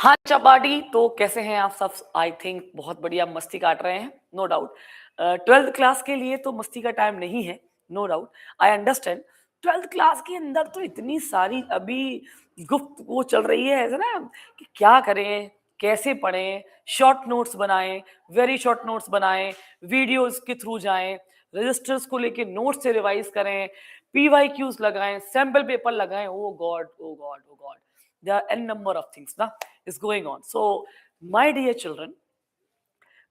हाँ चपाटी, तो कैसे हैं आप सब? आई थिंक बहुत बढ़िया मस्ती काट रहे हैं, नो डाउट। 12th क्लास के लिए तो मस्ती का टाइम नहीं है, no doubt. I understand. 12th class के अंदर तो इतनी सारी अभी गुफ्तगू चल रही है, ऐसा ना कि क्या करें, कैसे पढ़ें, शॉर्ट नोट्स बनाएं, वेरी शॉर्ट नोट्स बनाएं, वीडियोस के थ्रू जाएं, रजिस्टर्स को लेके नोट्स से रिवाइज करें, PYQs लगाएं, सैम्पल पेपर लगाएं। Oh god, oh god, oh god, there are n number of things ना is going on. So my dear children,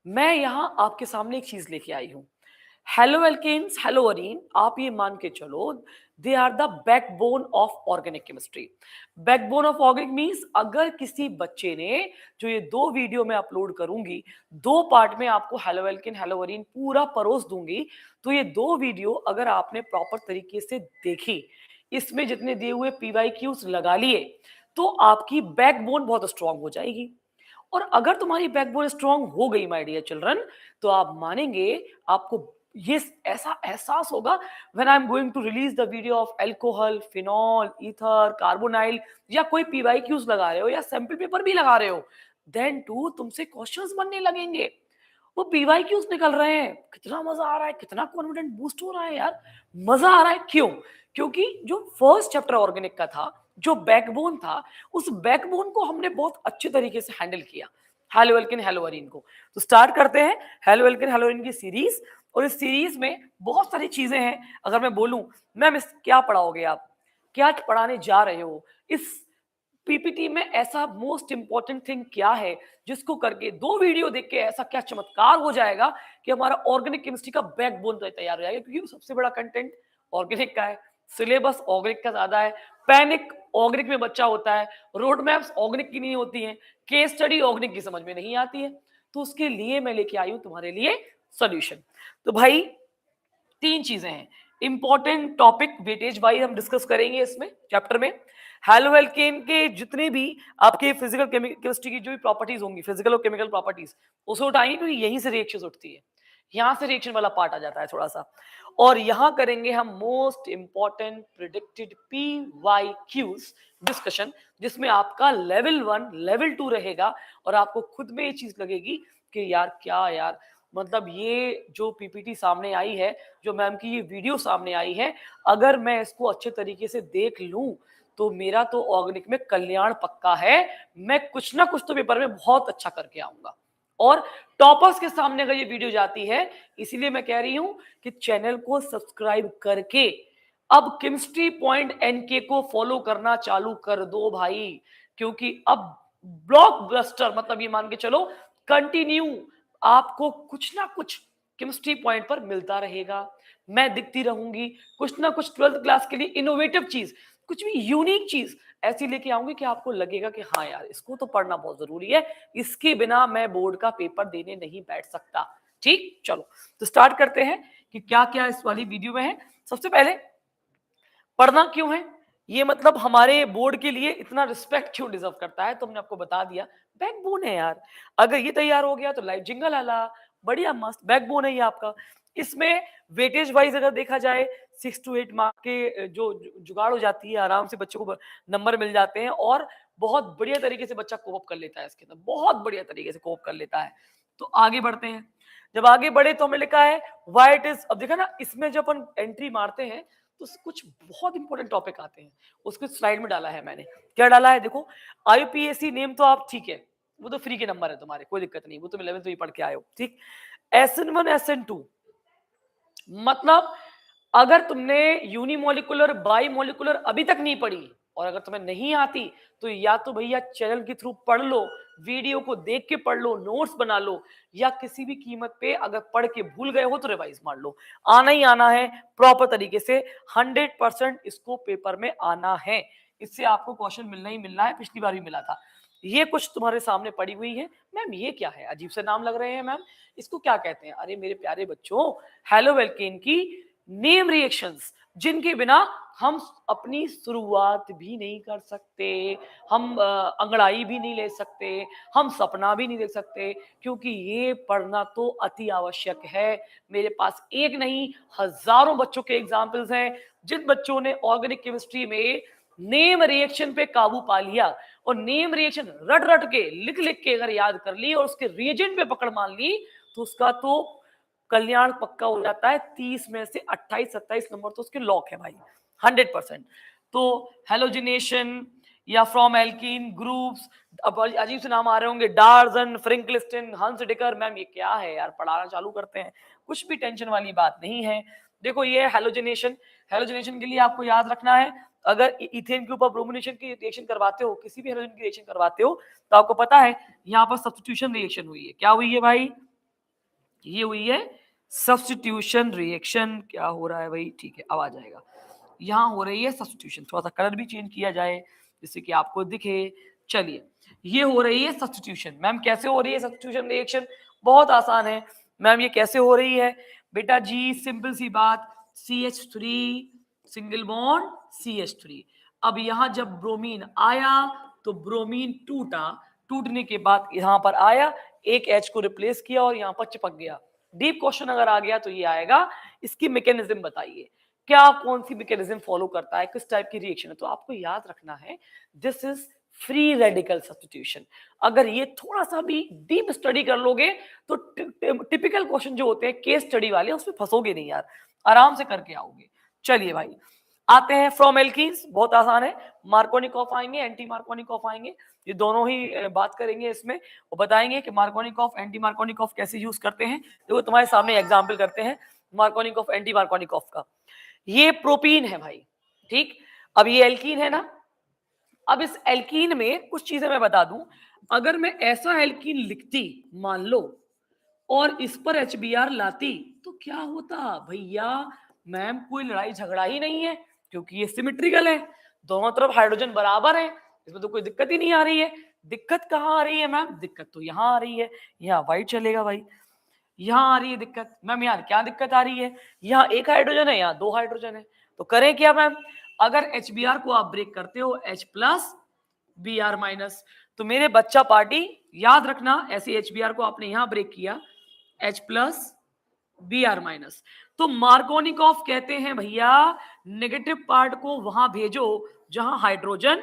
मैं यहाँ आपके सामने एक चीज लेके आई हूँ। हेलो एल्केन्स, हेलो अरीन, आप ये मान के चलो they are the backbone of organic chemistry. Backbone of organic means अगर किसी बच्चे ने, जो ये दो वीडियो मैं अपलोड करूंगी, दो पार्ट में आपको हेलो एल्केन हेलो अरीन पूरा परोस दूंगी, तो ये दो वीडियो अगर आपने प्रॉपर तरीके से देखी, इसमें जितने दिए हुए PYQs लगा लिए, तो आपकी बैकबोन बहुत स्ट्रांग हो जाएगी। और अगर तुम्हारी बैकबोन स्ट्रांग हो गई माय डियर चिल्ड्रन, तो आप मानेंगे, आपको ये ऐसा एहसास होगा when I am going to release the video of alcohol, phenol, ether, carbonyl, या कोई PYQs लगा रहे हो या सैंपल पेपर भी लगा रहे हो, देन टू तुमसे क्वेश्चंस बनने लगेंगे। वो PYQs निकल रहे हैं, कितना मजा आ रहा है, कितना कॉन्फिडेंट बूस्ट हो रहा है यार, मजा आ रहा है। क्यों? क्योंकि जो फर्स्ट चैप्टर ऑर्गेनिक का था, जो बैकबोन था, उस बैकबोन को हमने बहुत अच्छे तरीके से हैंडल किया, हेलो एल्केन हेलो अरीन को। तो स्टार्ट करते हैं हेलो एल्केन हेलो अरीन की सीरीज। और इस सीरीज में बहुत सारी चीजें हैं। अगर मैं बोलूं, मैम इस क्या पढ़ाओगे आप, क्या पढ़ाने जा रहे हो, इस PPT में ऐसा मोस्ट इंपॉर्टेंट थिंग क्या है जिसको करके दो वीडियो देख के ऐसा क्या चमत्कार हो जाएगा कि हमारा ऑर्गेनिक केमिस्ट्री का बैकबोन तो तैयार हो जाएगा। क्योंकि सबसे बड़ा कंटेंट ऑर्गेनिक का है, सिलेबस ऑर्गेनिक का ज्यादा है, पैनिक ऑर्गेनिक में बच्चा होता है, रोड मैप्स ऑर्गेनिक की नहीं होती हैं, केस स्टडी ऑर्गेनिक की समझ में नहीं आती है। तो उसके लिए मैं लेके आई हूं तुम्हारे लिए सॉल्यूशन। तो भाई तीन चीजें हैं इंपॉर्टेंट टॉपिक, वेटेज वाइज हम डिस्कस करेंगे इसमें चैप्टर में। हेलो एल्केन के जितने भी आपके फिजिकल केमिस्ट्री की जो भी प्रॉपर्टीज होंगी, फिजिकल और केमिकल प्रॉपर्टीज, उसे उठाएंगे क्योंकि यहीं से रिएक्शन उठती है, यहां से रिएक्शन वाला पार्ट आ जाता है थोड़ा सा। और यहां करेंगे हम most important predicted PYQs discussion, जिसमें आपका लेवल 1 लेवल 2 रहेगा। और आपको खुद में ये चीज लगेगी कि यार क्या यार, मतलब ये जो PPT सामने आई है, जो मैम की ये वीडियो सामने आई है, अगर मैं इसको अच्छे तरीके से देख लूं तो मेरा तो ऑर्गेनिक में कल्याण पक्का है। मैं कुछ ना कुछ तो पेपर में बहुत अच्छा करके आऊंगा। और टॉपर्स के सामने अगर ये वीडियो जाती है, इसीलिए मैं कह रही हूं कि चैनल को सब्सक्राइब करके अब केमिस्ट्री पॉइंट NK को फॉलो करना चालू कर दो भाई। क्योंकि अब ब्लॉकबस्टर, मतलब ये मान के चलो कंटिन्यू आपको कुछ ना कुछ केमिस्ट्री पॉइंट पर मिलता रहेगा। मैं दिखती रहूंगी कुछ ना कुछ 12th क्लास के लिए इनोवेटिव चीज, कुछ भी यूनिक चीज ऐसी लेके आऊंगी कि आपको लगेगा कि हाँ यार, इसको तो पढ़ना बहुत जरूरी है, इसके बिना मैं बोर्ड का पेपर देने नहीं बैठ सकता। ठीक, चलो तो स्टार्ट करते हैं कि क्या क्या इस वाली वीडियो में है। सबसे पहले, पढ़ना क्यों है, ये मतलब हमारे बोर्ड के लिए इतना रिस्पेक्ट क्यों डिजर्व करता है, तो हमने आपको बता दिया। बैकबोन है यार, अगर ये तैयार हो गया तो लाइव जिंगल आला, बढ़िया मस्त बैकबोन है ये आपका। इसमें वेटेज वाइज अगर देखा जाए 6 to 8 मार्क के जो जुगाड़ हो जाती है, आराम से बच्चों को नंबर मिल जाते हैं। और बहुत बढ़िया तरीके से बच्चा कोप कर लेता है, इसके अंदर बहुत बढ़िया तरीके से कोप कर लेता है। तो आगे बढ़ते हैं। जब आगे बढ़े तो हमें लिखा है व्हाई इट इज, अब देखा ना, इसमें जब अपन एंट्री मारते हैं तो कुछ बहुत इंपॉर्टेंट टॉपिक आते हैं। उसको स्लाइड में डाला है मैंने, क्या डाला है देखो। IUPAC नेम तो आप, ठीक है, वो तो फ्री के नंबर है तुम्हारे, कोई दिक्कत नहीं, वो तुम 11th में पढ़ के आए हो, ठीक। SN1 SN2 मतलब अगर तुमने यूनिमोलिकुलर बाईमोलिकुलर अभी तक नहीं पढ़ी, और अगर तुम्हें नहीं आती, तो या तो भैया चैनल के थ्रू पढ़ लो, वीडियो को देख के पढ़ लो, नोट्स बना लो, या किसी भी कीमत पे अगर पढ़ के भूल गए हो तो रिवाइज मार लो। आना ही आना है प्रॉपर तरीके से, 100% इसको पेपर में आना है। इससे आपको क्वेश्चन मिलना ही मिलना है, पिछली बार भी मिला था। ये कुछ तुम्हारे सामने पड़ी हुई है। मैम ये क्या है, अजीब से नाम लग रहे हैं मैम, इसको क्या कहते हैं? अरे मेरे प्यारे बच्चों, हेलो एल्केन की नेम रिएक्शंस, जिनके बिना हम अपनी शुरुआत भी नहीं कर सकते, हम अंगड़ाई भी नहीं ले सकते, हम सपना भी नहीं देख सकते, क्योंकि ये पढ़ना तो अति आवश्यक है। मेरे पास एक नहीं हजारों बच्चों के एग्जाम्पल्स हैं, जिन बच्चों ने ऑर्गेनिक केमिस्ट्री में नेम रिएक्शन पे काबू पा लिया और नेम रिएक्शन रट रट के लिख लिख के अगर याद कर ली और उसके रिएजेंट पे पकड़ मान ली तो उसका तो कल्याण पक्का हो जाता है। 30 में से 28-27 नंबर तो उसके लॉक है भाई, 100%। तो हेलोजिनेशन या फ्रॉम एल्कीन ग्रुप्स, अब अजीब से नाम आ रहे होंगे, डार्जन, फ्रिंकलिस्टन, हंस डिकर, मैम ये क्या है यार, पढ़ाना चालू करते हैं। कुछ भी टेंशन वाली बात नहीं है। देखो ये हेलोजिनेशन, हेलोजिनेशन के लिए आपको याद रखना है, अगर इथेन के ऊपर ब्रोमिनेशन की रिएक्शन करवाते हो, किसी भी हेलोजन की रिएक्शन करवाते हो, तो आपको पता है यहाँ पर सब्स्टिट्यूशन रिएक्शन हुई है। क्या हुई है भाई? ये हुई है सब्स्टिट्यूशन रिएक्शन। क्या हो रहा है भाई? ठीक है, अब आ जाएगा। यहाँ हो रही है सब्स्टिट्यूशन, थोड़ा सा कलर भी चेंज किया जाए जिससे कि आपको दिखे। चलिए, ये हो रही है सब्स्टिट्यूशन। मैम कैसे हो रही है सब्स्टिट्यूशन रिएक्शन? बहुत आसान है मैम। ये कैसे हो रही है बेटा जी? सिंपल सी बात, CH3 सिंगल बॉन्ड CH3। अब यहाँ जब ब्रोमीन आया तो ब्रोमीन टूटा, टूटने के बाद यहाँ पर आया, एक H को रिप्लेस किया और यहाँ पर चिपक गया। डीप क्वेश्चन अगर आ गया तो ये आएगा, इसकी मैकेनिज्म बताइए, क्या कौन सी मैकेनिज्म फॉलो करता है, किस टाइप की रिएक्शन है। तो आपको याद रखना है this is free radical substitution. अगर ये थोड़ा सा भी डीप स्टडी कर लोगे तो टिपिकल क्वेश्चन जो होते हैं केस स्टडी वाले, उसमें फंसोगे नहीं यार, आराम से करके आओगे। चलिए भाई, आते हैं फ्रॉम एल्कीन्स, बहुत आसान है। मार्कोनिकॉफ आएंगे, एंटी मार्कोनिकॉफ आएंगे, ये दोनों ही बात करेंगे इसमें और बताएंगे कि मार्कोनिकॉफ एंटी मार्कोनिकॉफ कैसे यूज करते हैं। देखो तुम्हारे सामने एग्जांपल करते हैं मार्कोनिकॉफ एंटी मार्कोनिकॉफ का। ये प्रोपीन है भाई, ठीक। अब ये एल्कीन है ना, अब इस एल्कीन में कुछ चीजें मैं बता दूं। अगर मैं ऐसा एल्कीन लिखती मान लो और इस पर HBr लाती तो क्या होता भैया? मैम कोई लड़ाई झगड़ा ही नहीं है क्योंकि ये सिमेट्रिकल है, दोनों तरफ हाइड्रोजन बराबर है, इसमें तो कोई दिक्कत ही नहीं आ रही है। दिक्कत कहाँ आ रही है मैम? दिक्कत तो यहाँ आ रही है, यहाँ वाइट चलेगा भाई। यहाँ आ रही है दिक्कत मैम, यहाँ क्या दिक्कत आ रही है? यहाँ एक हाइड्रोजन है, यहाँ 2 हाइड्रोजन है, तो करें क्या मैम? अगर HBr को आप ब्रेक करते हो H प्लस Br माइनस, तो मेरे बच्चा पार्टी याद रखना, ऐसे HBr को आपने यहाँ ब्रेक किया H प्लस Br माइनस, तो मार्कोनिकॉफ कहते हैं भैया नेगेटिव पार्ट को वहां भेजो जहां हाइड्रोजन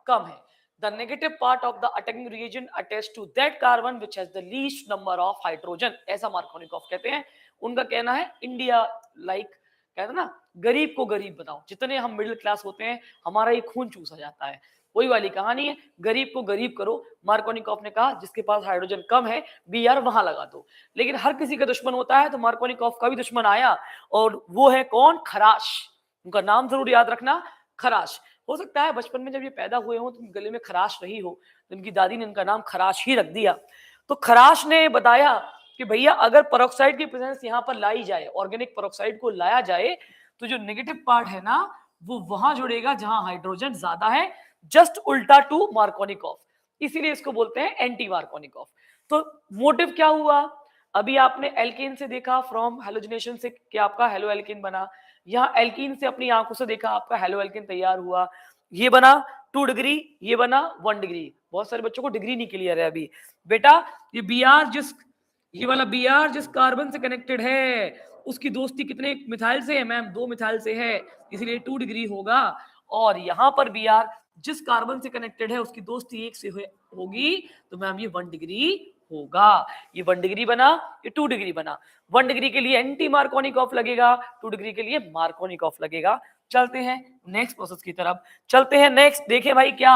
कम है। The negative part of the attacking reagent attached to that carbon which has the least number of hydrogen, ऐसा मार्कोनिकॉफ कहते हैं। उनका कहना है इंडिया लाइक, कहते हैं ना गरीब को गरीब बताओ, जितने हम मिडिल क्लास होते हैं हमारा ये खून चूसा जाता है, वही वाली कहानी है, गरीब को गरीब करो। मार्कोनिकॉफ ने कहा जिसके पास हाइड्रोजन कम है Br वहां लगा दो, लेकिन हर किसी का दुश्मन होता है, तो मार्कोनिकॉफ का भी दुश्मन आया और वो है कौन? खराश। उनका नाम जरूर याद रखना, खराश। हो सकता है बचपन में जब ये पैदा हुए हो तो गले में खराश रही हो, तो इनकी दादी ने इनका नाम खराश ही रख दिया। तो खराश ने बताया कि भैया अगर पेरोक्साइड की प्रेजेंस यहाँ पर लाई जाए, ऑर्गेनिक पेरोक्साइड को लाया जाए, तो जो नेगेटिव पार्ट है ना वो वहां जुड़ेगा जहां हाइड्रोजन ज्यादा है, जस्ट उल्टा टू मार्कोनिकॉफ, इसीलिए इसको बोलते हैं एंटी मार्कोनिकॉफ। तो मोटिव क्या हुआ? अभी आपने एल्केन से देखा फ्रॉम हेलोजिनेशन से कि आपका हेलो एल्केन बना, यहाँ एल्कीन से अपनी आंखों से देखा आपका हेलो एल्केन तैयार हुआ, ये बना 2 डिग्री, ये बना 1 डिग्री। बहुत सारे बच्चों को डिग्री नहीं क्लियर है अभी बेटा। ये ये वाला Br जिस कार्बन से कनेक्टेड है उसकी दोस्ती कितने मिथाइल से है मैम? 2 मिथाइल से है, इसीलिए 2 डिग्री होगा। और यहाँ पर Br जिस कार्बन से कनेक्टेड है उसकी दोस्ती 1 से होगी, तो मैम ये 1 डिग्री होगा। ये 1 डिग्री बना, ये 2 डिग्री बना। 1 डिग्री के लिए एंटी मार्कोनिकॉफ लगेगा, 2 डिग्री के लिए मार्कोनिकॉफ लगेगा। चलते हैं नेक्स्ट प्रोसेस की तरफ, चलते हैं नेक्स्ट। देखे भाई क्या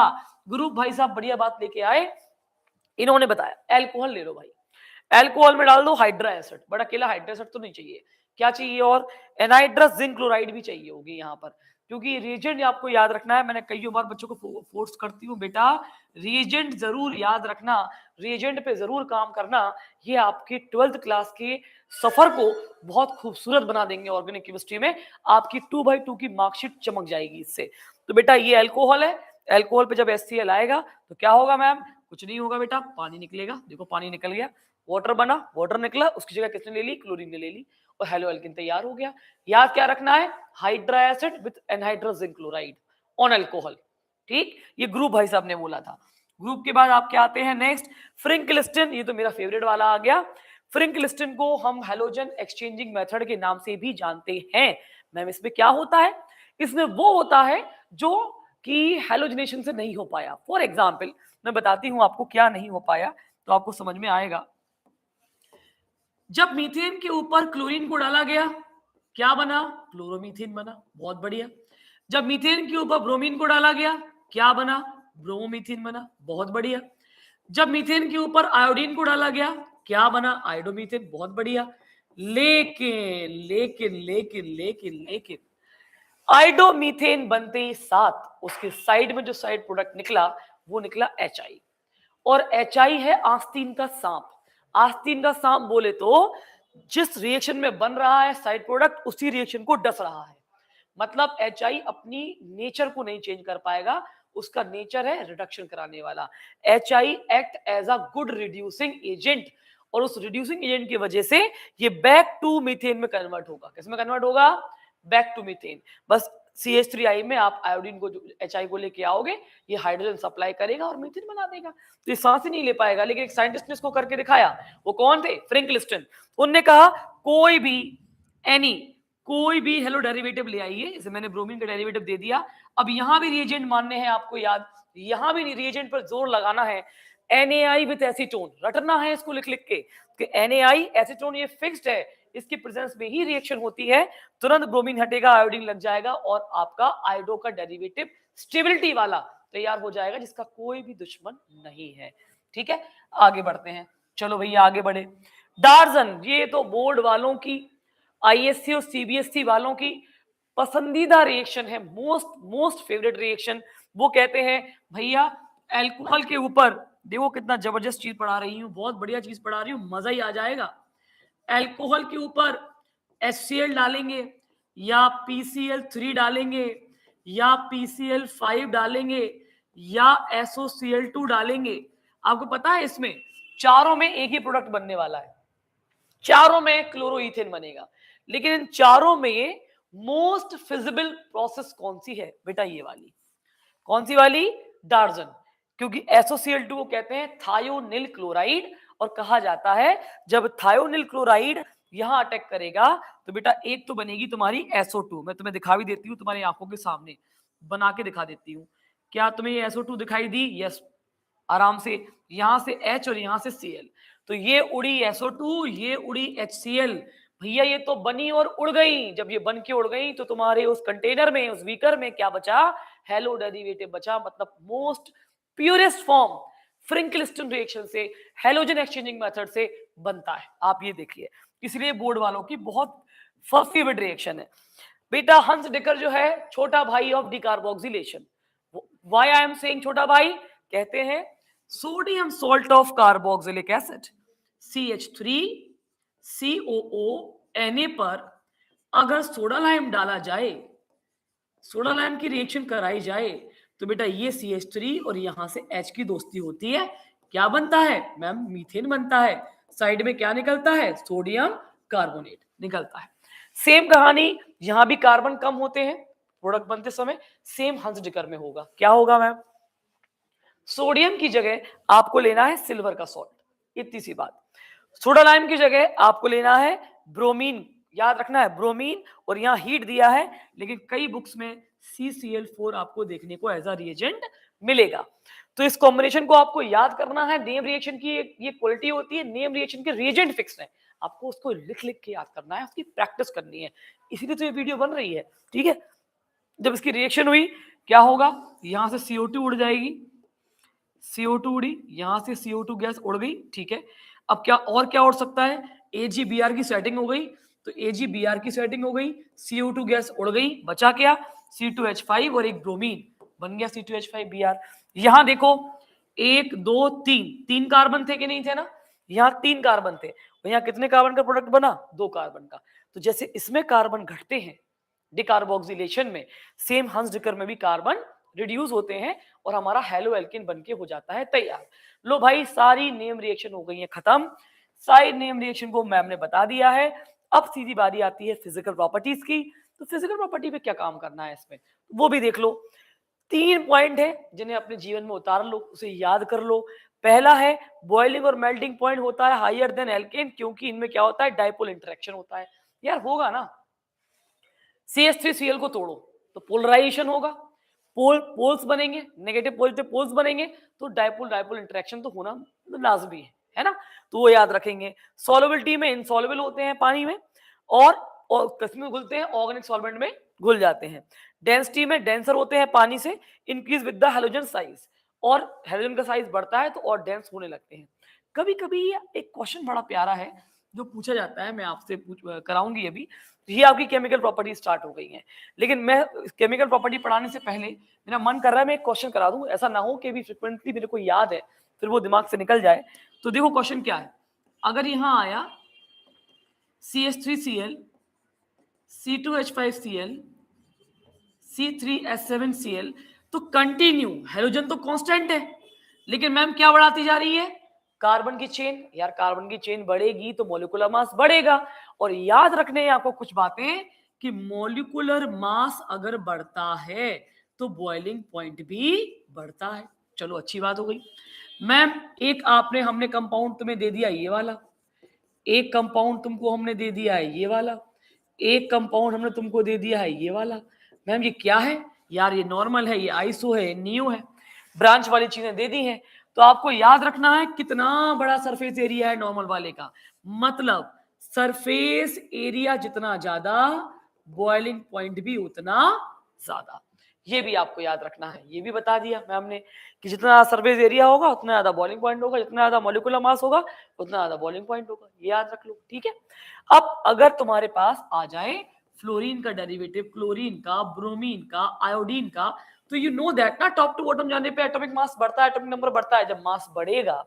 ग्रुप भाई साहब बढ़िया बात लेके आए, इन्होंने बताया एल्कोहल ले लो भाई, एल्कोहल में डाल दो हाइड्रा एसिड, बड़ा अकेला हाइड्रा एसिड तो नहीं चाहिए, क्या चाहिए और? एनाइड्रस जिंक क्लोराइड भी चाहिए होगी यहाँ पर, क्योंकि रिएजेंट आपको याद रखना है। मैंने कई बार बच्चों को फोर्स करती हूँ बेटा, रिएजेंट जरूर याद रखना, रिएजेंट पे जरूर काम करना, ये आपके 12th क्लास के सफर को बहुत खूबसूरत बना देंगे। ऑर्गेनिक केमिस्ट्री में आपकी 2/2 की मार्कशीट चमक जाएगी इससे। तो बेटा ये अल्कोहल है, अल्कोहल पे जब HCl आएगा तो क्या होगा मैम? कुछ नहीं होगा बेटा, पानी निकलेगा। देखो पानी निकल गया, वाटर बना, वाटर निकला, उसकी जगह किसने ले ली? क्लोरीन ने ले ली, और हेलो एल्केन तैयार हो गया। याद क्या रखना है? Hydra acid with anhydrous zinc chloride on alcohol, ठीक। ये ग्रुप भाई साहब ने बोला था। ग्रुप के बाद आप क्या आते हैं नेक्स्ट? फ्रिंकलिस्टन, ये तो मेरा फेवरेट वाला आ गया। फ्रिंकलिस्टन को हम हैलोजन एक्सचेंजिंग मेथड के नाम से भी जानते हैं। मैम इसमें क्या होता है? इसमें वो होता है जो कि हैलोजिनेशन से नहीं हो पाया। फॉर एग्जाम्पल मैं बताती हूं आपको क्या नहीं हो पाया, तो आपको समझ में आएगा। जब मीथेन के ऊपर क्लोरीन को डाला गया, क्या बना? क्लोरोमीथेन बना। बहुत बढ़िया। जब मीथेन के ऊपर ब्रोमीन को डाला गया, क्या बना? ब्रोमोमीथेन बना। बहुत बढ़िया। जब मीथेन के ऊपर आयोडीन को डाला गया, क्या बना? आयोडोमीथेन। बहुत बढ़िया। लेकिन लेकिन लेकिन लेकिन लेकिन आयोडोमीथेन बनते ही साथ उसके साइड में जो साइड प्रोडक्ट निकला, वो निकला HI। और HI है आस्तीन का सांप। आस्तीन का सांप बोले तो जिस रिएक्शन में बन रहा है साइड प्रोडक्ट, उसी रिएक्शन को डस रहा है। मतलब HI अपनी नेचर को नहीं चेंज कर पाएगा, उसका नेचर है रिडक्शन कराने वाला। HI act as a good reducing agent, और उस रिड्यूसिंग एजेंट की वजह से ये बैक टू मीथेन में कन्वर्ट होगा। किस में कन्वर्ट होगा? Back to methane. बस CH3I में आप आयोडीन को, HI को लेके आओगे, ये हाइड्रोजन सप्लाई करेगा और मीथेन बना देगा। तो ये सांस ही नहीं ले पाएगा। लेकिन एक साइंटिस्ट ने इसको करके दिखाया। वो कौन थे? फ्रैंक लिस्टन। उनने कहा कोई भी कोई भी हेलो डेरिवेटिव ले आइए। जैसे मैंने ब्रोमीन का डेरिवेटिव दे दिया। अब यहां भी रिएजेंट मानने हैं आपको, याद, यहां भी रिएजेंट पर जोर लगाना है। NaI विथ एसीटोन रटना है इसको लिख लिख के कि NaI एसीटोन ये फिक्स्ड है, इसकी प्रेजेंस में ही रिएक्शन होती है। तुरंत ब्रोमीन हटेगा, आयोडीन लग जाएगा और आपका आयोडो का डेरिवेटिव स्टेबिलिटी वाला तैयार हो जाएगा, जिसका कोई भी दुश्मन नहीं है। ठीक है, आगे बढ़ते हैं। चलो भैया आगे बढ़े। डार्जन, ये तो बोर्ड वालों की, ISC और CBSE वालों की पसंदीदा रिएक्शन है, मोस्ट मोस्ट फेवरेट रिएक्शन। वो कहते हैं भैया अल्कोहल के ऊपर, देखो कितना जबरदस्त चीज पढ़ा रही हूँ, बहुत बढ़िया चीज पढ़ा रही हूँ, मजा ही आ जाएगा। अल्कोहल के ऊपर HCl डालेंगे या PCl3 डालेंगे या PCl5 डालेंगे या SOCl2 डालेंगे। आपको पता है इसमें चारों में एक ही प्रोडक्ट बनने वाला है, चारों में क्लोरोइथेन बनेगा। लेकिन इन चारों में मोस्ट फिजिबल प्रोसेस कौन सी है बेटा? ये वाली। कौन सी वाली? डार्जन। क्योंकि SOCl2 को कहते हैं थायोनिल क्लोराइड, और कहा जाता है जब थायोनिल क्लोराइड यहां अटैक करेगा तो बेटा एक तो बनेगी तुम्हारी SO2। मैं तुम्हें दिखा भी देती हूँ, तुम्हारी आंखों के सामने बना के दिखा देती हूँ। क्या तुम्हें ये SO2 दिखाई दी? यस, आराम से। यहां से H और यहां से Cl, तो ये उड़ी SO2, ये उड़ी HCl। भैया ये तो बनी और उड़ गई। जब ये बन के उड़ गई तो तुम्हारे उस कंटेनर में, उस बीकर में क्या बचा? हेलो डेरिवेटिव बचा। मतलब मोस्ट प्योरेस्ट फॉर्म फ्रिंकलिस्टन रिएक्शन से, हेलोजन एक्सचेंजिंग मेथड से बनता है। आप ये देखिए, इसलिए बोर्ड वालों की बहुत फेवरेट रिएक्शन है बेटा। हंस डेकर जो है छोटा भाई of decarboxylation. Why I am saying छोटा भाई? कहते हैं sodium salt of carboxylic acid CH3COO Na पर अगर सोडा लाइम डाला जाए, सोडा लाइम की रिएक्शन कराई जाए, तो बेटा ये CH3 और यहां से H की दोस्ती होती है। क्या बनता है मैम? मीथेन बनता है। साइड में क्या निकलता है? सोडियम कार्बोनेट निकलता है। सेम कहानी यहां भी कार्बन कम होते हैं प्रोडक्ट बनते समय। सेम हंस डिकर में होगा। क्या होगा मैम? सोडियम की जगह आपको लेना है सिल्वर का सॉल्ट, इतनी सी बात। सोडा लाइम की जगह आपको लेना है ब्रोमीन, याद रखना है ब्रोमीन, और यहां हीट दिया है, लेकिन कई बुक्स में CCl4 आपको देखने को एज अ रिएजेंट मिलेगा। तो इस कॉम्बिनेशन को आपको याद करना है। नेम रिएक्शन की ये क्वालिटी होती है, नेम रिएक्शन के रिएजेंट फिक्स है, आपको उसको लिख लिख के याद करना है, उसकी प्रैक्टिस करनी है। इसीलिए तो ये वीडियो बन रही है। ठीक है, जब इसकी रिएक्शन हुई क्या होगा? यहां से CO2 उड़ जाएगी, CO2 उड़ी, यहां से CO2 गैस उड़ गई। ठीक है, अब क्या और क्या उड़ सकता है? AgBr की सेटिंग हो गई, तो AgBr की सेटिंग हो गई, CO2 गैस उड़ गई, बचा क्या? C2H5 और एक ब्रोमीन, बन गया C2H5Br। यहां देखो 1 2 3, 3 कार्बन थे कि नहीं थे ना? यहां 3 कार्बन थे, यहाँ कितने कार्बन का प्रोडक्ट बना? 2 कार्बन का। तो जैसे इसमें कार्बन घटते हैं डिकार्बोक्सिलेशन में, सेम हंस डिकर में भी कार्बन रिड्यूस होते हैं और हमारा हेलो एल्केन बनके हो जाता है तैयार। लो भाई, सारी नेम रिएक्शन हो गई है खत्म। सारी नेम रिएक्शन को मैम ने बता दिया है। अब सीधी बारी आती है फिजिकल प्रॉपर्टीज की। तो फिजिकल प्रॉपर्टी पे क्या काम करना है इसमें, वो भी देख लो। 3 पॉइंट है जिन्हें अपने जीवन में उतार लो, उसे याद कर लो। पहला है बॉइलिंग और मेल्टिंग पॉइंट होता है हायर देन एल्केन, क्योंकि इनमें क्या होता है? डाइपोल इंटरेक्शन होता है। यार होगा ना, CH3Cl को तोड़ो तो पोलराइजेशन होगा, पोल्स बनेंगे, नेगेटिव पॉजिटिव पोल्स बनेंगे, तो डाइपोल डाइपोल इंटरेक्शन तो होना लाजमी है ना? तो वो याद रखेंगे। सॉल्युबिलिटी में इनसॉल्युबल होते हैं पानी में, और किसमें घुलते हैं? ऑर्गेनिक सॉल्वेंट में घुल जाते हैं। डेंसिटी में डेंसर होते हैं पानी से, increase with the halogen size, और हैलोजन का साइज बढ़ता है तो और डेंस होने लगते हैं। कभी कभी एक क्वेश्चन बड़ा प्यारा है जो पूछा जाता है, मैं आपसे कराऊंगी अभी। ये आपकी केमिकल प्रॉपर्टी स्टार्ट हो गई है, लेकिन मैं केमिकल प्रॉपर्टी पढ़ाने से पहले मेरा मन कर रहा है मैं एक क्वेश्चन करा दूं, ऐसा ना हो कि भी फ्रिक्वेंटली मेरे को याद है फिर वो दिमाग से निकल जाए। तो देखो क्वेश्चन क्या है, अगर यहाँ आया CH3Cl, C2H5Cl, C3H7Cl, तो कंटिन्यू, हैलोजन तो कांस्टेंट है, लेकिन मैम क्या बढ़ाती जा रही है? कार्बन की चेन। यार कार्बन की चेन बढ़ेगी तो मॉलिक्यूलर मास बढ़ेगा, और याद रखने हैं आपको कुछ बातें कि मॉलिक्यूलर मास अगर बढ़ता है तो बॉइलिंग पॉइंट भी बढ़ता है। चलो अच्छी बात हो गई। मैम एक आपने हमने कंपाउंड तुम्हें दे दिया ये वाला, एक कंपाउंड तुमको हमने दे दिया है ये वाला, एक कंपाउंड हमने तुमको दे दिया है ये वाला। मैम ये क्या है? यार ये नॉर्मल है, ये आइसो है, नियो है, ब्रांच वाली चीजें दे दी हैं। तो आपको याद रखना है कितना बड़ा सरफेस एरिया है नॉर्मल वाले का, मतलब सरफेस एरिया जितना ज्यादा बॉइलिंग पॉइंट भी उतना ज्यादा। ये भी आपको याद रखना है, ये भी बता दिया मैम ने कि जितना सरफेस एरिया होगा उतना ज्यादा बॉइलिंग पॉइंट होगा, जितना ज्यादा मॉलिक्यूलर मास होगा उतना ज्यादा बॉइलिंग पॉइंट होगा। ये याद रख लो, ठीक है। अब अगर तुम्हारे पास आ जाए फ्लोरीन का डेरिवेटिव, क्लोरीन का, ब्रोमीन का, आयोडीन का, तो यू नो दैट ना टॉप टू बॉटम जाने पे एटॉमिक मास बढ़ता है, एटॉमिक नंबर बढ़ता है। जब मास बढ़ेगा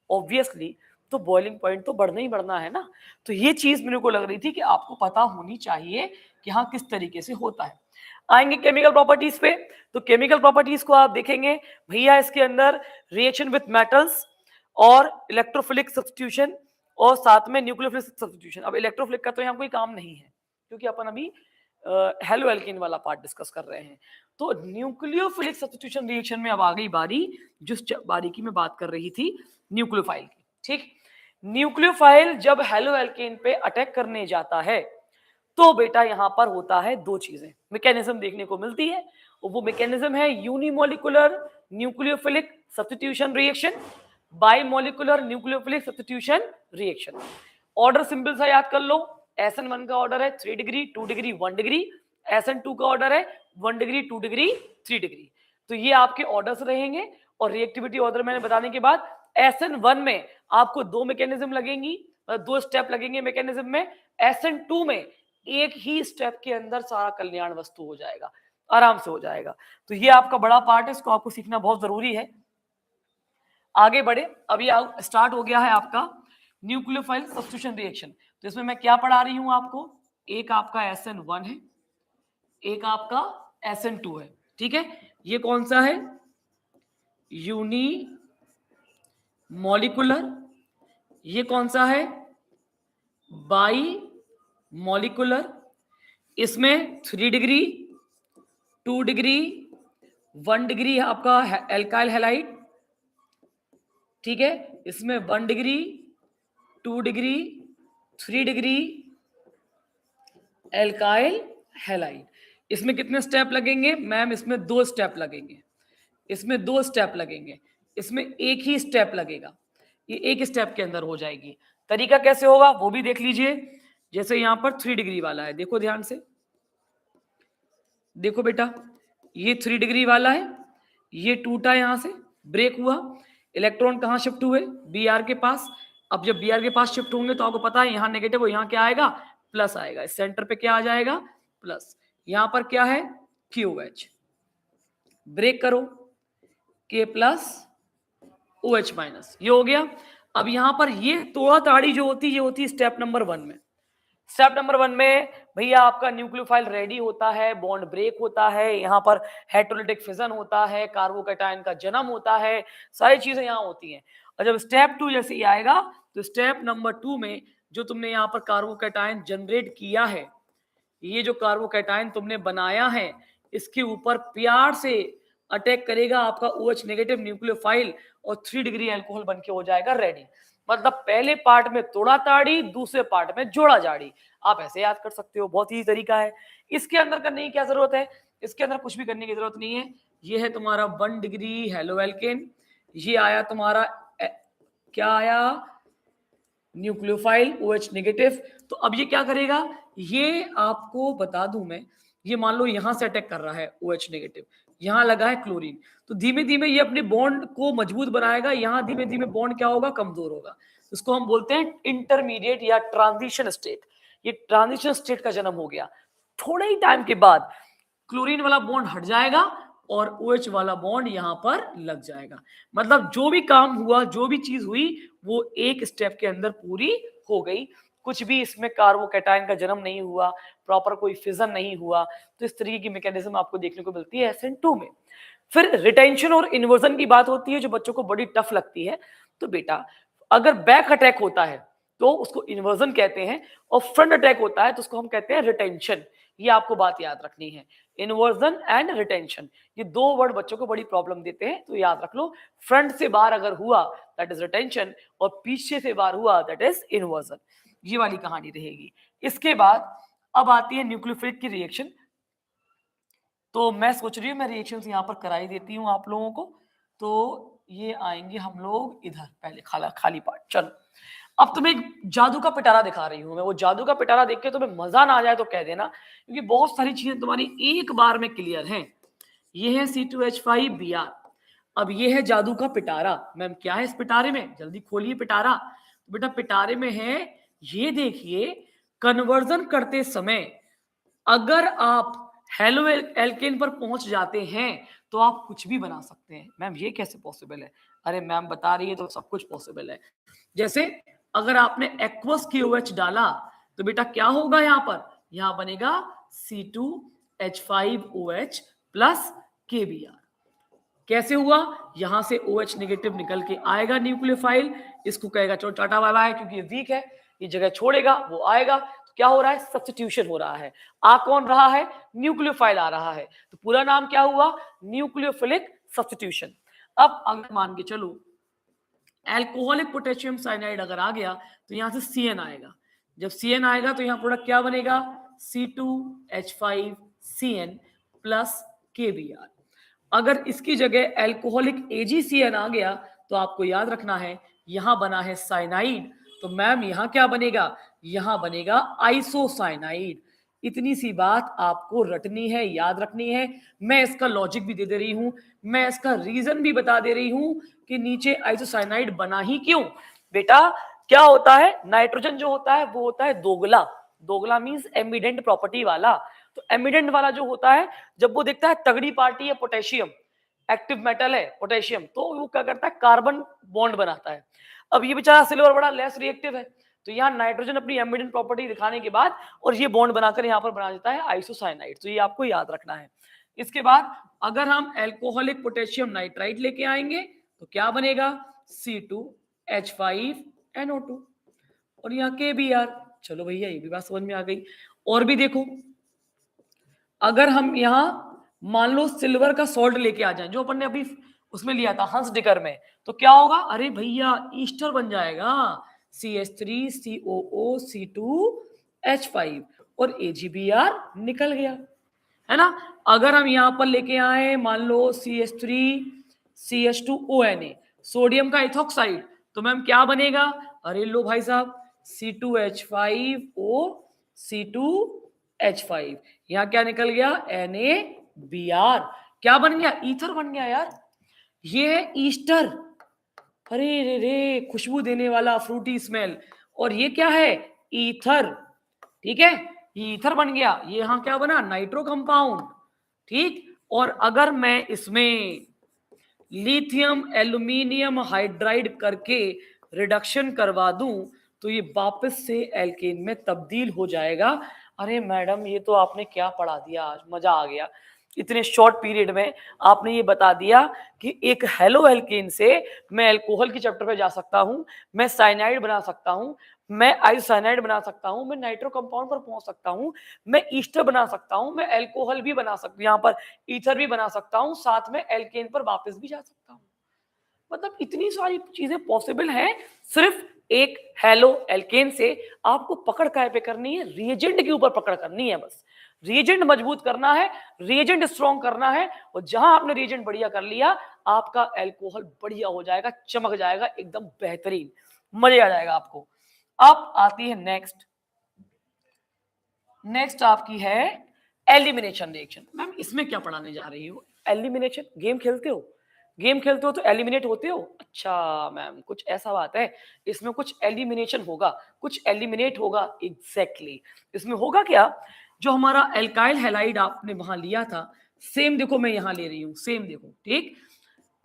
ऑब्वियसली तो बॉइलिंग पॉइंट तो बढ़ना ही बढ़ना है ना। तो ये चीज मेरे को लग रही थी कि आपको पता होनी चाहिए कि हाँ किस तरीके से होता है। आएंगे केमिकल प्रॉपर्टीज पे, तो केमिकल प्रॉपर्टीज को आप देखेंगे भैया, इसके अंदर रिएक्शन विथ मेटल्स और इलेक्ट्रोफिलिक सब्स्टिट्यूशन और साथ में न्यूक्लियोफिलिक सब्स्टिट्यूशन। अब इलेक्ट्रोफिलिक का तो यहाँ कोई काम नहीं है क्योंकि अपन अभी हेलो एल्केन वाला पार्ट डिस्कस कर रहे हैं। तो न्यूक्लियोफिलिक सब्स्टिट्यूशन रिएक्शन में अब आ गई बारी जिस बारी की मैं बात कर रही थी, न्यूक्लियोफाइल की। ठीक, न्यूक्लियोफाइल जब हेलो एल्केन पे अटैक करने जाता है तो बेटा यहां पर होता है दो चीजें, मैकेनिज्म देखने को मिलती है, और वो मैकेनिज्म है unimolecular nucleophilic substitution reaction, bimolecular nucleophilic substitution reaction. Order simple सा याद कर लो, SN1 का ऑर्डर है 3 डिग्री 2 डिग्री 1 डिग्री, SN2 का ऑर्डर है 1 डिग्री 2 डिग्री 3 डिग्री। तो ये आपके ऑर्डर्स रहेंगे, और रिएक्टिविटी ऑर्डर मैंने बताने के बाद SN1 में आपको दो मैकेनिज्म लगेंगी, दो स्टेप लगेंगे मैकेनिज्म में। SN2 में एक ही स्टेप के अंदर सारा कल्याण वस्तु हो जाएगा, आराम से हो जाएगा। तो ये आपका बड़ा पार्ट है, इसको आपको सीखना बहुत जरूरी है। आगे बढ़े, अभी स्टार्ट हो गया है आपका न्यूक्लियोफाइल सब्स्टिट्यूशन रिएक्शन। तो इसमें मैं क्या पढ़ा रही हूं आपको, एक आपका SN1 है, एक आपका SN2 है, ठीक है। ये कौन सा है? Unimolecular. ये कौन सा है? Bimolecular. इसमें 3 डिग्री 2 डिग्री 1 डिग्री आपका एल्काइल हैलाइड, ठीक है। इसमें 1 degree 2 degree 3 degree alkyl halide. इसमें कितने स्टेप लगेंगे मैम? इसमें 2 स्टेप लगेंगे, इसमें 2 स्टेप लगेंगे, इसमें एक ही स्टेप लगेगा। ये एक स्टेप के अंदर हो जाएगी। तरीका कैसे होगा वो भी देख लीजिए। जैसे यहां पर 3 डिग्री वाला है, देखो ध्यान से, देखो बेटा, ये 3 डिग्री वाला है, ये टूटा, यहां से ब्रेक हुआ, इलेक्ट्रॉन कहां शिफ्ट हुए? Br के पास। अब जब Br के पास शिफ्ट होंगे तो आपको पता है यहां नेगेटिव, यहां क्या आएगा? प्लस आएगा। इस सेंटर पे क्या आ जाएगा? प्लस। यहां पर क्या है? QH। ब्रेक करो, K प्लस OH माइनस, ये हो गया। अब यहां पर ये तोड़ा ताड़ी जो होती है, ये होती है स्टेप नंबर 1 में। स्टेप नंबर 1 में भैया आपका न्यूक्लियोफाइल रेडी होता है, बॉन्ड ब्रेक होता है, यहाँ पर हेटेरोलिटिक फिजन होता है, कार्बोकैटायन का जन्म होता है, सारी चीजें यहाँ होती हैं। और जब स्टेप 2 जैसे ही आएगा तो स्टेप नंबर 2 में जो तुमने यहाँ पर कार्बोकैटायन जनरेट किया है, ये जो कार्बोकैटायन तुमने बनाया है, इसके ऊपर प्यार से अटैक करेगा आपका OH नेगेटिव न्यूक्लियोफाइल, और 3 डिग्री अल्कोहल बनके हो जाएगा रेडी। मतलब पहले पार्ट में तोड़ा ताड़ी, दूसरे पार्ट में जोड़ा जाड़ी। आप ऐसे याद कर सकते हो, बहुत ही तरीका है। इसके अंदर करने की क्या जरूरत है, इसके अंदर कुछ भी करने की जरूरत नहीं है। ये है तुम्हारा 1 डिग्री हेलो एल्केन, ये आया तुम्हारा क्या आया, न्यूक्लियोफाइल OH नेगेटिव। तो अब ये क्या करेगा, ये आपको बता दूं मैं, ये मान लो यहां से अटैक कर रहा है OH नेगेटिव, यहां लगा है क्लोरीन, तो धीमे धीमे ये अपने बॉन्ड को मजबूत बनाएगा, यहां धीमे धीमे बॉन्ड क्या होगा, कमजोर होगा। इसको हम बोलते हैं इंटरमीडिएट या ट्रांजिशन स्टेट। ये ट्रांजिशन स्टेट का जन्म हो गया। थोड़े ही टाइम के बाद क्लोरीन वाला बॉन्ड हट जाएगा और OH वाला बॉन्ड यहां पर लग जाएगा। मतलब जो भी काम हुआ, जो भी चीज हुई, वो एक स्टेप के अंदर पूरी हो गई। कुछ भी इसमें कार्बोकैटायन का जन्म नहीं हुआ, प्रॉपर कोई फिजन नहीं हुआ। तो इस तरीके की मैकेनिज्म आपको देखने को मिलती है SN2 में। फिर रिटेंशन और इन्वर्जन की बात होती है, जो बच्चों को बड़ी टफ लगती है। तो बेटा अगर बैक अटैक होता है तो उसको इन्वर्जन कहते हैं, और फ्रंट अटैक होता है तो उसको हम कहते हैं रिटेंशन। ये आपको बात याद रखनी है, इन्वर्जन एंड रिटेंशन, ये दो वर्ड बच्चों को बड़ी प्रॉब्लम देते हैं, तो याद रख लो। फ्रंट से बाहर अगर हुआ दैट इज रिटेंशन, और पीछे से बाहर हुआ दैट इज इन्वर्जन। ये वाली कहानी रहेगी। इसके बाद अब आती है न्यूक्लियोफिलिक की रिएक्शन। तो मैं सोच रही हूँ मैं रिएक्शंस यहाँ पर कराई देती हूँ आप लोगों को। तो ये आएंगे हम लोग इधर, पहले खाली पार्ट। चलो अब तुम्हें एक जादू का पिटारा दिखा रही हूँ मैं। वो जादू का पिटारा देख के तुम्हें मजा ना आ जाए तो कह देना, क्योंकि बहुत सारी चीजें तुम्हारी एक बार में क्लियर हैं। ये है C2H5Br। अब ये है जादू का पिटारा। मैम क्या है इस पिटारे में, जल्दी खोलिए पिटारा। तो बेटा पिटारे में है, ये देखिए, कन्वर्जन करते समय अगर आप हेलो एल्केन पर पहुंच जाते हैं तो आप कुछ भी बना सकते हैं। मैम ये कैसे पॉसिबल है, अरे मैम बता रही है तो सब कुछ पॉसिबल है। जैसे अगर आपने एक्वस KOH डाला तो बेटा क्या होगा, यहाँ पर यहाँ बनेगा C2H5OH प्लस KBr। कैसे हुआ, यहां से OH नेगेटिव निकल के आएगा न्यूक्लियोफाइल, इसको कहेगा चलो टाटा बाय बाय, क्योंकि ये वीक है, ये जगह छोड़ेगा, वो आएगा। तो क्या हो रहा है, सब्स्टिट्यूशन हो रहा है। आ कौन रहा है, न्यूक्लियोफाइल आ रहा है। तो पूरा नाम क्या हुआ, न्यूक्लियोफिलिक सब्स्टिट्यूशन। अब अगर मान के चलो एल्कोहलिक पोटेशियम साइनाइड अगर आ गया तो यहां से CN आएगा। जब CN आएगा तो यहाँ प्रोडक्ट क्या बनेगा, C2H5CN प्लस KBr। अगर इसकी जगह एल्कोहलिक AgCN आ गया तो आपको याद रखना है यहां बना है साइनाइड, तो मैम यहां क्या बनेगा, यहां बनेगा आइसोसाइनाइड। इतनी सी बात आपको रटनी है, याद रखनी है। मैं इसका लॉजिक भी दे दे रही हूं, मैं इसका रीजन भी बता दे रही हूं कि नीचे आइसोसाइनाइड बना ही क्यों। बेटा क्या होता है, नाइट्रोजन जो होता है वो होता है दोगला। दोगला मींस एमिडेंट प्रॉपर्टी वाला। तो एमिडेंट वाला जो होता है, जब वो देखता है तगड़ी पार्टी है पोटेशियम, एक्टिव मेटल है पोटेशियम, तो वो क्या करता है, कार्बन बॉन्ड बनाता है। अब ये बेचारा सिल्वर बड़ा लेस रिएक्टिव है, तो यहाँ नाइट्रोजन अपनी एमिडेंट प्रॉपर्टी दिखाने के बाद और ये बॉन्ड बनाकर यहाँ पर बना देता है आइसोसाइनाइड। तो ये आपको याद रखना है। इसके बाद अगर हम एल्कोहलिक पोटेशियम नाइट्राइड लेके आएंगे तो क्या बनेगा, C2H5NO2 और यहाँ KBr। चलो भैया ये भी बात समझ में आ गई। और भी देखो, अगर हम यहाँ मान लो सिल्वर का सॉल्ट लेके आ जाए, जो अपन ने अभी उसमें लिया था हंस डिकर में, तो क्या होगा, अरे भैया ईस्टर बन जाएगा, CH3COO C2H5 और AgBr निकल गया, है ना। अगर हम यहाँ पर लेके आए मान लो CH3CH2ONA, सोडियम का इथॉक्साइड, तो मैम क्या बनेगा, अरे लो भाई साहब C2H5O C2H5, यहाँ क्या निकल गया, NaBr। क्या बन गया, ईथर बन गया यार। ये है ईस्टर, अरे रे रे, खुशबू देने वाला फ्रूटी स्मेल। और ये क्या है, ईथर, ठीक है, ये ईथर बन गया। ये यहां क्या बना, नाइट्रो कंपाउंड, ठीक। और अगर मैं इसमें लिथियम एल्यूमिनियम हाइड्राइड करके रिडक्शन करवा दूं तो ये वापस से एल्केन में तब्दील हो जाएगा। अरे मैडम ये तो आपने क्या पढ़ा दिया आज, मजा आ गया। इतने शॉर्ट पीरियड में आपने ये बता दिया कि एक हेलो एल्केन से मैं अल्कोहल की चैप्टर पे जा सकता हूँ, मैं साइनाइड बना सकता हूँ, मैं आइसोसाइनाइड बना सकता हूँ, मैं नाइट्रो कंपाउंड पर पहुंच सकता हूँ, मैं ईस्टर बना सकता हूँ, मैं अल्कोहल भी बना सकता हूँ, यहाँ पर ईथर भी बना सकता हूँ, साथ में एल्केन पर वापस भी जा सकता हूँ। मतलब इतनी सारी चीजें पॉसिबल हैं सिर्फ एक हेलो एल्केन से आपको पकड़ काय पे करनी है, रिएजेंट के ऊपर पकड़ करनी है। बस रिएजेंट मजबूत करना है, रिएजेंट स्ट्रॉन्ग करना है, और जहां आपने रिएजेंट बढ़िया कर लिया, आपका एल्कोहल बढ़िया हो जाएगा, चमक जाएगा, एकदम बेहतरीन, मजे आ जाएगा आपको। अब आती है नेक्स्ट आपकी है एलिमिनेशन रिएक्शन। मैम इसमें क्या पढ़ाने जा रही हो? एलिमिनेशन, गेम खेलते हो, गेम खेलते हो तो एलिमिनेट होते हो? अच्छा मैम कुछ ऐसा बात है, इसमें कुछ एलिमिनेशन होगा, कुछ एलिमिनेट होगा। एग्जैक्टली इसमें होगा क्या, जो हमारा एल्काइल हैलाइड आपने वहां लिया था, सेम देखो मैं यहां ले रही हूं, सेम देखो, ठीक,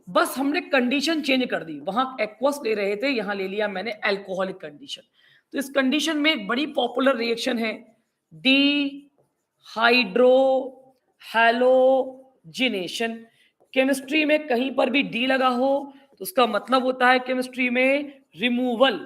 बस हमने कंडीशन चेंज कर दी। वहां एक्वस ले रहे थे, यहां ले लिया मैंने एल्कोहलिक कंडीशन। तो इस कंडीशन में एक बड़ी पॉपुलर रिएक्शन है डी हाइड्रो हैलोजिनेशन। केमिस्ट्री में कहीं पर भी डी लगा हो तो उसका मतलब होता है केमिस्ट्री में रिमूवल।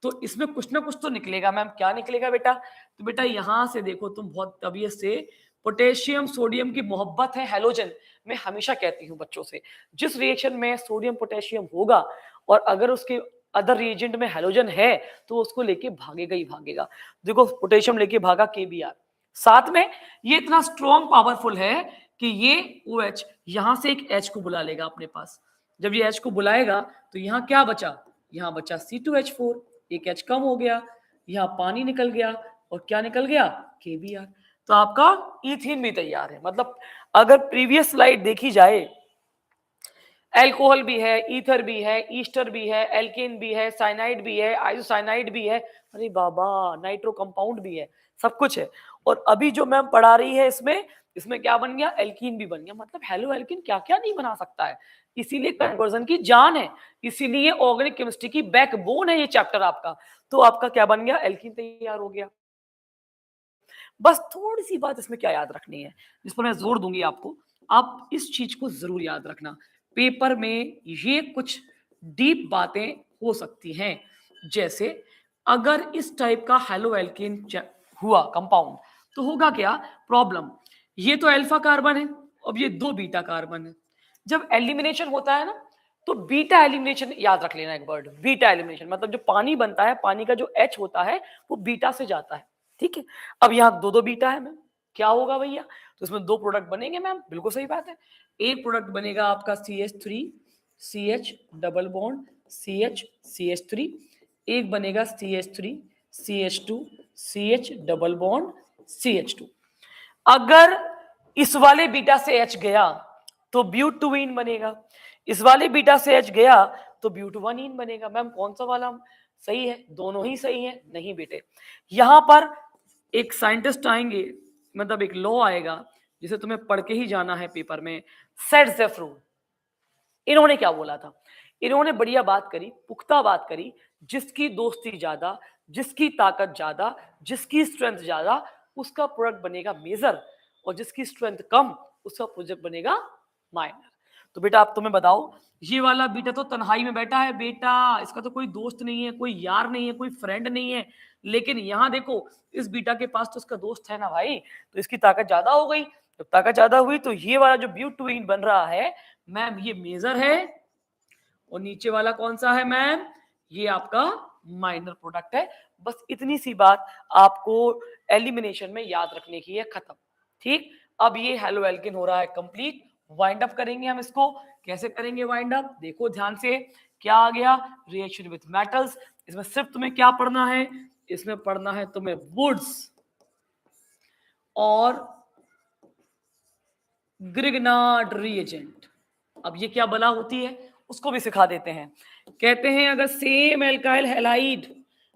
तो इसमें कुछ ना कुछ तो निकलेगा। मैम क्या निकलेगा बेटा? तो बेटा यहां से देखो, तुम बहुत तबीयत से, पोटेशियम सोडियम की मोहब्बत है हैलोजन। मैं हमेशा कहती हूँ बच्चों से, जिस रिएक्शन में सोडियम पोटेशियम होगा और अगर उसके अदर रिएजेंट में हैलोजन है तो उसको लेके भागेगा ही भागेगा। देखो पोटेशियम लेके भागा केबीआर, साथ में ये इतना स्ट्रॉन्ग पावरफुल है कि ये OH यहां से एक H को बुला लेगा अपने पास। जब ये H को बुलाएगा तो यहाँ क्या बचा? यहाँ बचा C2H4, एक H कम हो गया, यहाँ पानी निकल गया, और क्या निकल गया? KBr। तो आपका ईथीन भी तैयार है। मतलब अगर प्रीवियस स्लाइड देखी जाए, एल्कोहल भी है, ईथर भी है, ईस्टर भी है, एल्केन भी है, साइनाइड भी है, आइसोसाइनाइड भी है, अरे बाबा नाइट्रो कंपाउंड भी है, सब कुछ है। और अभी जो मैम पढ़ा रही है इसमें क्या बन गया? एल्कीन भी बन गया। मतलब हेलो एल्कीन क्या क्या नहीं बना सकता है। इसीलिए कन्वर्जन की जान है, इसीलिए ऑर्गेनिक केमिस्ट्री की बैकबोन है ये चैप्टर आपका। तो आपका क्या बन गया? एल्कीन तैयार हो गया। बस थोड़ी सी बात इसमें क्या याद रखनी है, जिस पर मैं जोर दूंगी आपको, आप इस चीज को जरूर याद रखना। पेपर में ये कुछ डीप बातें हो सकती हैं, जैसे अगर इस टाइप का हेलो एल्केन हुआ कंपाउंड तो होगा क्या प्रॉब्लम? ये तो अल्फा कार्बन है, अब ये दो बीटा कार्बन है। जब एलिमिनेशन होता है ना, तो बीटा एलिमिनेशन याद रख लेना एक वर्ड, बीटा एलिमिनेशन मतलब जो पानी बनता है, पानी का जो H होता है वो बीटा से जाता है, ठीक है। अब यहाँ दो दो बीटा है मैम, क्या होगा भैया? तो इसमें दो प्रोडक्ट बनेंगे मैम, बिल्कुल सही बात है। एक प्रोडक्ट बनेगा आपका CH3 CH double bond CH CH3, एक बनेगा CH3 CH2 CH double bond CH2। अगर इस वाले बीटा से H गया तो ब्यूटुईन बनेगा, इस वाले बीटा से H गया तो ब्यूटुवानीन बनेगा। मैम कौन सा वाला सही है? दोनों ही सही है? नहीं बेटे, यहां पर एक साइंटिस्ट आएंगे, मतलब एक लॉ आएगा जिसे तुम्हें पढ़ के ही जाना है पेपर में, सेट रूल। इन्होंने क्या बोला था? इन्होंने बढ़िया बात करी, पुख्ता बात करी, जिसकी दोस्ती ज्यादा, जिसकी ताकत ज्यादा, जिसकी स्ट्रेंथ ज्यादा, उसका प्रोडक्ट बनेगा मेजर, और जिसकी स्ट्रेंथ कम उसका प्रोजेक्ट बनेगा माइनर। तो बेटा आप तुम्हें बताओ, ये वाला बीटा तो तन्हाई में बैठा है बेटा, इसका तो कोई दोस्त नहीं है, कोई यार नहीं है, कोई फ्रेंड नहीं है। लेकिन यहाँ देखो, इस बीटा के पास तो इसका दोस्त है ना भाई, तो इसकी ताकत ज्यादा हो गई। जब ताकत ज्यादा हुई तो ये वाला जो ब्यूटुईन बन रहा है मैम, ये मेजर है, और नीचे वाला कौन सा है मैम? ये आपका माइनर प्रोडक्ट है। बस इतनी सी बात आपको एलिमिनेशन में याद रखने की है, खत्म, ठीक। अब ये हेलो एल्केन हो रहा है कंप्लीट, वाइंड अप करेंगे हम इसको। कैसे करेंगे वाइंड अप? देखो ध्यान से, क्या आ गया? Reaction with metals. इसमें सिर्फ तुम्हें क्या पढ़ना है? इसमें पढ़ना है तुम्हें वुड्स और ग्रिग्नार्ड रिएजेंट। अब ये क्या बला होती है उसको भी सिखा देते हैं। कहते हैं अगर सेम एल्काइल हैलाइड,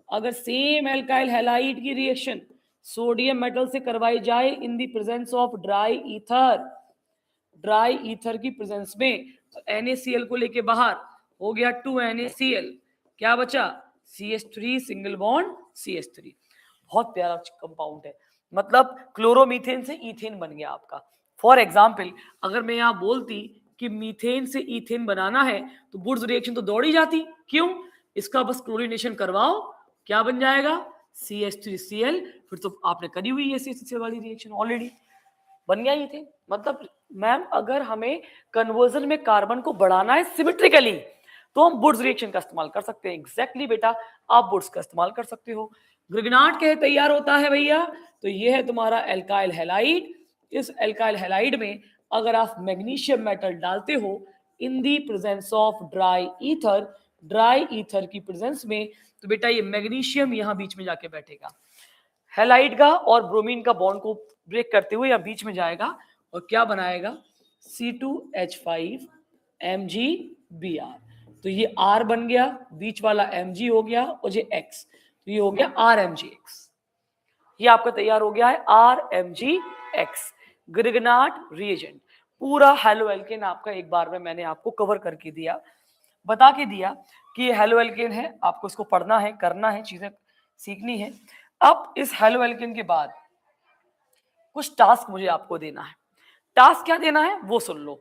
अगर सेम एल्काइल हैलाइड की रिएक्शन सोडियम मेटल से करवाई जाए in the presence of dry ether, dry ether की प्रेजेंस में, तो NaCl को लेके बाहर हो गया 2NaCl, क्या बचा? CH3 single bond CH3। बहुत प्यारा कंपाउंड है, मतलब क्लोरोमीथेन से ईथेन बन गया आपका। फॉर एग्जाम्पल अगर मैं यहाँ बोलती कि मीथेन से ईथेन बनाना है तो वुड्स रिएक्शन तो दौड़ ही जाती, क्यों? इसका बस क्लोरीनेशन करवाओ, क्या बन जाएगा? CH3Cl। फिर तो आपने करी हुई है CH3Cl वाली रिएक्शन, ऑलरेडी बन गया ईथेन। मतलब मैम अगर हमें कन्वर्जन में कार्बन को बढ़ाना है सिमेट्रिकली, तो हम वुड्स रिएक्शन का इस्तेमाल कर सकते हैं। एग्जैक्टली बेटा, आप वुड्स का इस्तेमाल कर सकते हो। ग्रिगनाट कैसे तैयार होता है भैया? तो ये है तुम्हारा एल्काइल हैलाइड। इस एल्काइल हैलाइड में अगर आप मैग्नीशियम मेटल डालते हो in the presence of dry ether की प्रेजेंस में, तो बेटा ये मैग्नीशियम यहाँ बीच में जाके बैठेगा, हैलाइड का और ब्रोमीन का बॉन्ड को ब्रेक करते हुए यहाँ बीच में जाएगा और क्या बनाएगा? C2H5MgBr। तो ये R बन गया, बीच वाला Mg हो गया और ये X, तो ये हो गया RMgX। ये आपका तैयार हो गया है RMgX, ग्रिगनाट रिएजेंट। पूरा हेलो एल्केन आपका एक बार में मैंने आपको कवर करके दिया, बता के दिया कि ये हेलो एल्केन है, आपको इसको पढ़ना है, करना है, चीजें सीखनी है। अब इस हेलो एल्केन के बाद कुछ टास्क मुझे आपको देना है। टास्क क्या देना है वो सुन लो।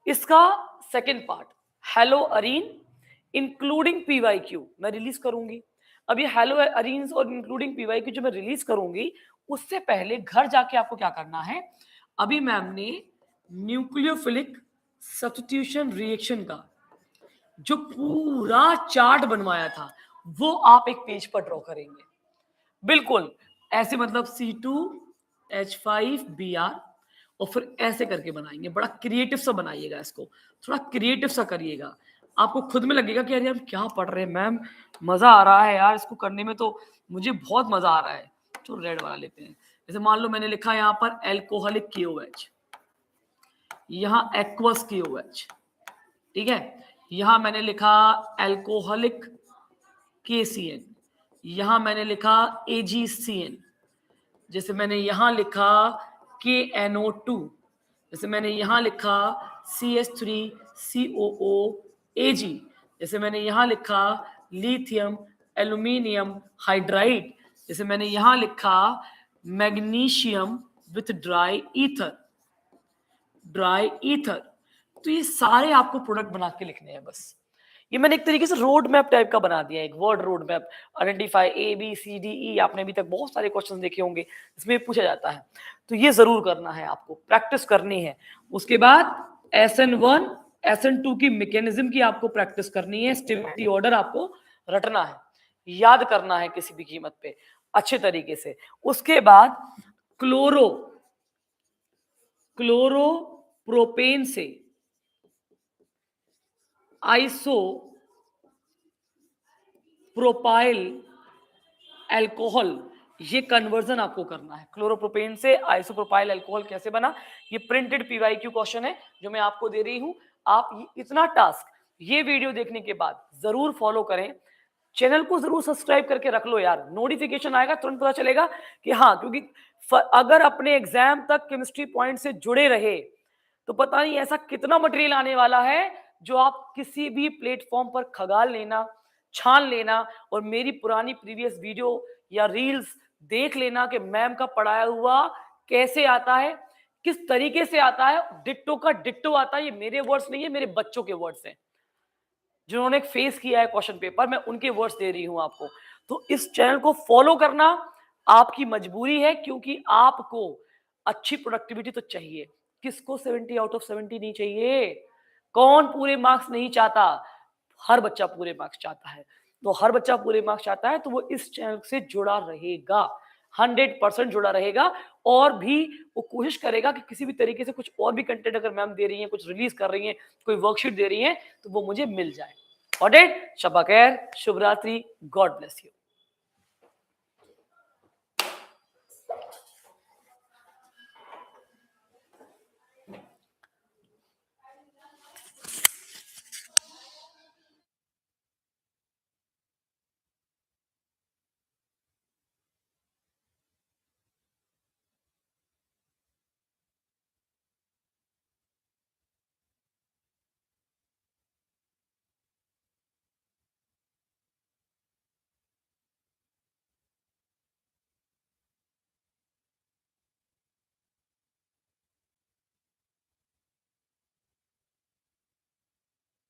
इसका second part hello Areen including PYQ मैं रिलीज करूंगी। अब ये हेलो अरीन्स और इंक्लूडिंग पीवाईक्यू जो मैं रिलीज करूंगी, उससे पहले घर जाके आपको क्या करना है, अभी मैम ने न्यूक्लियोफिलिक सब्स्टिट्यूशन रिएक्शन का जो पूरा चार्ट बनवाया था वो आप एक पेज पर ड्रॉ करेंगे। बिल्कुल ऐसे, मतलब C2H5Br और फिर ऐसे करके बनाएंगे। बड़ा क्रिएटिव सा बनाइएगा इसको, थोड़ा क्रिएटिव सा करिएगा। आपको खुद में लगेगा कि यार हम क्या पढ़ रहे हैं मैम, मजा आ रहा है यार इसको करने में, तो मुझे बहुत मजा आ रहा है। तो रेड वाला लेते हैं। जैसे मान लो मैंने लिखा यहाँ पर एल्कोहलिक KOH, यहाँ एक्वस KOH, ठीक है। यहाँ मैंने लिखा एल्कोहलिक KCN, यहाँ मैंने लिखा AgCN, जैसे मैंने यहाँ लिखा KNO2, जैसे मैंने यहाँ लिखा CH3COOAg, जैसे मैंने यहाँ लिखा लिथियम एल्यूमिनियम हाइड्राइड, जैसे मैंने यहाँ लिखा मैग्नीशियम विथ ड्राई ईथर। तो ये सारे आपको प्रोडक्ट बना के लिखने हैं बस। ये मैंने एक तरीके से रोड मैप टाइप का बना दिया, एक word road map. Identify ABCDE, आपने अभी तक बहुत सारे क्वेश्चन देखे होंगे, इसमें पूछा जाता है, तो ये जरूर करना है, आपको प्रैक्टिस करनी है। उसके बाद SN1 SN2 की मैकेनिज्म की आपको प्रैक्टिस करनी है, स्टेबिलिटी ऑर्डर आपको रटना है, याद करना है किसी भी कीमत पे अच्छे तरीके से। उसके बाद क्लोरोप्रोपेन से आइसोप्रोपाइल अल्कोहल, ये कन्वर्जन आपको करना है। क्लोरोप्रोपेन से आइसोप्रोपाइल अल्कोहल कैसे बना, ये प्रिंटेड PYQ क्वेश्चन है जो मैं आपको दे रही हूं। आप इतना टास्क ये वीडियो देखने के बाद जरूर फॉलो करें। चैनल को जरूर सब्सक्राइब करके रख लो यार, नोटिफिकेशन आएगा तुरंत पता चलेगा कि हाँ, क्योंकि अगर अपने एग्जाम तक केमिस्ट्री पॉइंट से जुड़े रहे तो पता नहीं ऐसा कितना मटेरियल आने वाला है जो आप किसी भी प्लेटफॉर्म पर खगाल लेना, छान लेना और मेरी पुरानी प्रीवियस वीडियो या रील्स देख लेना कि मैम का पढ़ाया हुआ कैसे आता है, किस तरीके से आता है। डिट्टो का डिट्टो आता है। ये मेरे वर्ड्स नहीं है, मेरे बच्चों के वर्ड्स हैं जिन्होंने फेस किया है क्वेश्चन पेपर, मैं उनके वर्ड्स दे रही हूं आपको। तो इस चैनल को फॉलो करना आपकी मजबूरी है, क्योंकि आपको अच्छी प्रोडक्टिविटी तो चाहिए। किसको 70 आउट ऑफ 70 नहीं चाहिए? कौन पूरे मार्क्स नहीं चाहता? हर बच्चा पूरे मार्क्स चाहता है। तो हर बच्चा पूरे मार्क्स चाहता है तो वो इस चैनल से जुड़ा रहेगा, 100% जुड़ा रहेगा। और भी वो कोशिश करेगा कि किसी भी तरीके से कुछ और भी कंटेंट अगर मैम दे रही हैं, कुछ रिलीज कर रही हैं, कोई वर्कशीट दे रही हैं, तो वो मुझे मिल जाए। ऑडिट, शब्बा खैर, शुभ रात्रि, गॉड ब्लेस यू।